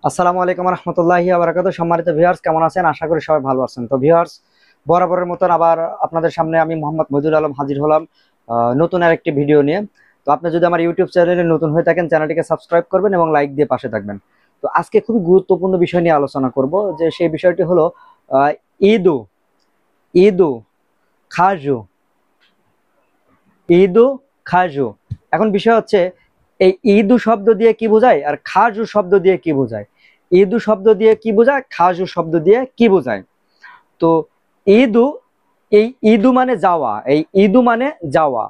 আসসালামু আলাইকুম রহমতুল্লাহি ওয়া বারাকাতুহু। সম্মানিত ভিউয়ার্স, কেমন আছেন? আশা করি সবাই ভালো আছেন। তো ভিউয়ার্স, বরাবরের মতন আবার আপনাদের সামনে আমি মোহাম্মদ মহিদুল আলম হাজির হলাম নতুন আরেকটি ভিডিও নিয়ে। তো আপনি যদি আমার ইউটিউব চ্যানেলে নতুন হয়ে থাকেন, চ্যানেলটিকে সাবস্ক্রাইব করবেন এবং লাইক দিয়ে পাশে থাকবেন। তো আজকে খুবই গুরুত্বপূর্ণ বিষয় নিয়ে আলোচনা করব, যে সেই বিষয়টি হলো ঈদু ঈদু খাজু ঈদু খাজু। এখন বিষয় হচ্ছে, এই ঈদু শব্দ দিয়ে কি বোঝায় আর খাজু শব্দ দিয়ে কি বোঝায়? ঈদু শব্দ দিয়ে কি বোঝায়, খাজু শব্দ দিয়ে কি বোঝায়? তো ঈদু, এই ঈদু মানে যাওয়া, এই ঈদু মানে যাওয়া।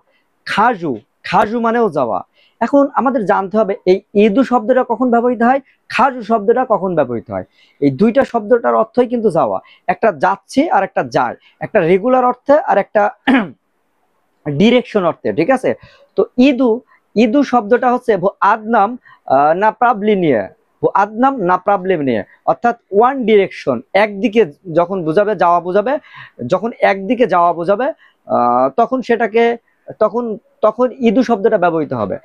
খাজু, খাজু মানেও যাওয়া। এখন আমাদের জানতে হবে এই ঈদু শব্দটা কখন ব্যবহৃত হয়, খাজু শব্দটা কখন ব্যবহৃত হয়। এই দুইটা শব্দটার অর্থই কিন্তু যাওয়া। একটা যাচ্ছে আর একটা যায়, একটা রেগুলার অর্থে আর একটা ডিরেকশন অর্থে, ঠিক আছে? তো ঈদু, ঈদু শব্দটা হচ্ছে আদনাম না প্রাবলি নিয়ে, আদনাম না প্রবলেম নিয়ে, অর্থাৎ ওয়ান ডিরেকশন, একদিকে যখন বোঝাবে, যাওয়া বোঝাবে, যখন একদিকে যাওয়া বোঝাবে তখন সেটাকে, তখন তখন ঈদু শব্দটা ব্যবহৃত হবে।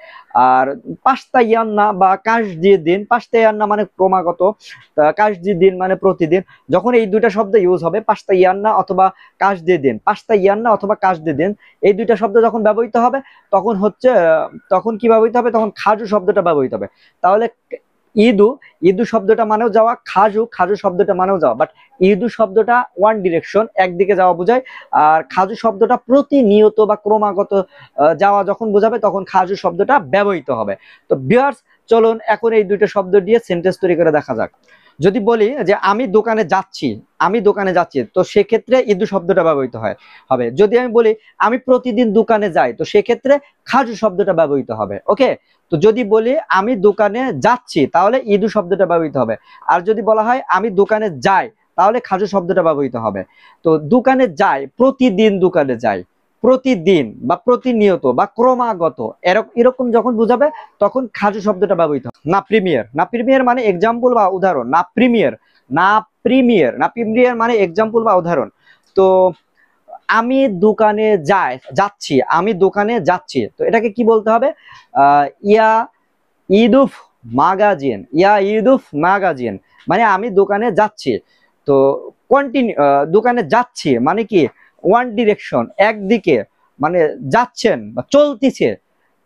আর পাঁচটা ইয়ান্না বা কাশ দিয়ে দিন, পাঁচটা ইয়ান্না মানে ক্রমাগত, কাশ দিয়ে দিন মানে প্রতিদিন। যখন এই দুইটা শব্দ ইউজ হবে, পাঁচটা ইয়ান্না অথবা কাশ দিয়ে দিন, পাঁচটা ইয়ান্না অথবা কাশ দিয়ে দিন, এই দুইটা শব্দ যখন ব্যবহৃত হবে তখন হচ্ছে, তখন কি ব্যবহৃত হবে, তখন খাজু শব্দটা ব্যবহৃত হবে। তাহলে ঈদু, ঈদু শব্দটা মানেও যাওয়া, খাজু, খাজু শব্দটা মানেও যাওয়া, বাট ঈদু শব্দটা ওয়ান ডিরেকশন, একদিকে যাওয়া বোঝায়। আর খাজু শব্দটা প্রতিনিয়ত বা ক্রমাগত যাওয়া যখন বোঝাবে তখন খাজু শব্দটা ব্যবহৃত হবে। তো ভিউয়ার্স, চলুন এখন এই দুইটা শব্দ দিয়ে সেন্টেন্স তৈরি করে দেখা যাক। যদি বলি যে আমি দোকানে যাচ্ছি, আমি দোকানে যাচ্ছি, তো সেক্ষেত্রে ঈদু শব্দটা ব্যবহৃত হবে। যদি আমি বলি আমি প্রতিদিন দোকানে যাই, তো সেক্ষেত্রে খাজু শব্দটা ব্যবহৃত হবে। ওকে, তো যদি বলি আমি দোকানে যাচ্ছি, তাহলে ঈদু শব্দটা ব্যবহৃত হবে। আর যদি বলা হয় আমি দোকানে যাই, তাহলে খাজু শব্দটা ব্যবহৃত হবে। তো দোকানে যাই, প্রতিদিন দোকানে যাই, প্রতিদিন বা প্রতিনিয়ত বা ক্রমাগত, এরকম যখন বোঝাবে তখন খাজু শব্দটা ব্যবহৃত হবে। না প্রিমিয়ার, না প্রিমিয়ার মানে এক্সাম্পল বা উদাহরণ। না প্রিমিয়ার, না প্রিমিয়ার, না প্রিমিয়ার মানে এক্সাম্পল বা উদাহরণ। তো আমি দোকানে যাচ্ছি, আমি দোকানে যাচ্ছি, তো এটাকে কি বলতে হবে? ইয়া ইদুফ মাগাজিন, ইয়া ইদুফ মাগাজিন মানে আমি দোকানে যাচ্ছি। তো কন্টিনিউ, দোকানে যাচ্ছি মানে কি, ওয়ান ডিরেকশন, একদিকে, মানে যাচ্ছেন বা চলতিছে।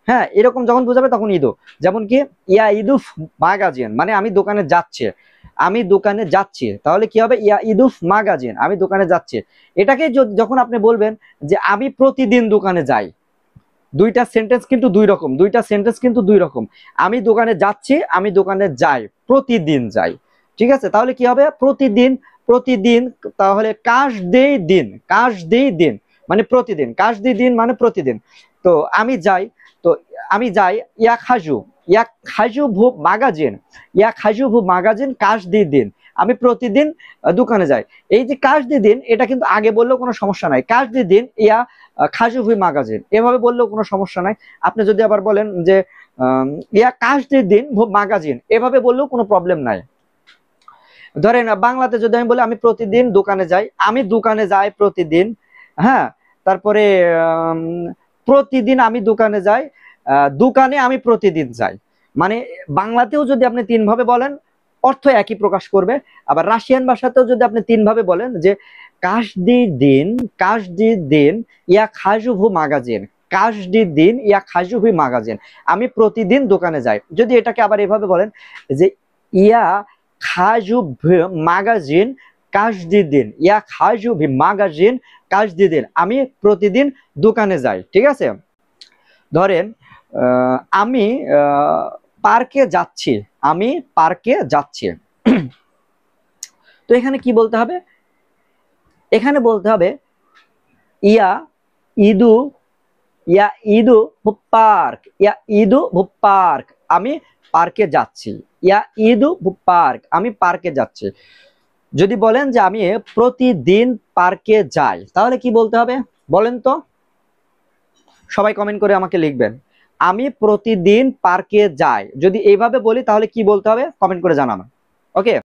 হ্যাঁ, এরকম যখন বোঝাবে তখন ঈদু। যেমন কি, ইয়া ইদুফ মাগাজিন মানে আমি দোকানে যাচ্ছি, আমি দোকানে যাচ্ছি, তাহলে কি হবে, ইয়া ইদুফ মাগাজিন, আমি দোকানে যাচ্ছি। এটাকে যখন আপনি বলবেন যে আমি প্রতিদিন দোকানে যাই, দুইটা সেন্টেন্স কিন্তু দুই রকম, দুইটা সেন্টেন্স কিন্তু দুই রকম। আমি দোকানে যাচ্ছি, আমি দোকানে যাই, প্রতিদিন যাই, ঠিক আছে? তাহলে কি হবে, প্রতিদিন, প্রতিদিন, তাহলে কাশ দেই দিন, কাশ দেই দিন মানে প্রতিদিন, কাশ দেই দিন মানে প্রতিদিন। তো আমি যাই, তো আমি যাই, ইয়া খাজু, ইয়া খাজু ভু মাগাজিন, ইয়া খাজু ভু মাগাজিন কাশ দিই দিন, আমি প্রতিদিন দোকানে যাই। এই যে কাশ দিই দিন, এটা কিন্তু আগে বললেও কোনো সমস্যা নাই। কাশ দিই দিন ইয়া খাজু ভি মাগাজিন, এভাবে বললেও কোনো সমস্যা নাই। আপনি যদি আবার বলেন যে ইয়া কাশ দিই দিন মাগাজিন, এভাবে বললেও কোনো প্রবলেম নাই। ধরেন বাংলাতে যদি আমি বলি আমি প্রতিদিন দোকানে যাই, আমি দোকানে যাই প্রতিদিন, হ্যাঁ, তারপরে প্রতিদিন আমি দোকানে যাই, দোকানে আমি প্রতিদিন যাই, মানে বাংলাতেও যদি আপনি তিন ভাবে বলেন অর্থ একই প্রকাশ করবে। আবার রাশিয়ান ভাষাতেও যদি আপনি তিন ভাবে বলেন যে কাশদি দিন, কাশদি দিন ইয়া খাজুভু মাগাজিন, কাশদি দিন ইয়া খাজুভি মাগাজিন, আমি প্রতিদিন দোকানে যাই। যদি এটাকে আবার এভাবে বলেন যে ইয়া খাজু মাগাজিন কাশদি দিন, ইয়া খাজু ভি মাগাজিন কাশদি দিন, আমি প্রতিদিন দোকানে যাই, ঠিক আছে? ধরেন আমি পার্কে যাচ্ছি, আমি পার্কে যাচ্ছি। তো এখানে কি বলতে হবে, এখানে বলতে হবে ইয়া ইদু, ইয়া ইদু পার্ক, ইয়া ইদু পার্ক, আমি পার্কে যাচ্ছি, ইয়া ইদু পার্ক, আমি পার্কে যাচ্ছি। যদি বলেন যে আমি প্রতিদিন পার্কে যাই, তাহলে কি বলতে হবে বলেন তো? সবাই কমেন্ট করে আমাকে লিখবেন, আমি প্রতিদিন পার্কে যাই। যদি এইভাবে বলি তাহলে কি বলতে হবে কমেন্ট করে জানাবেন। ওকে।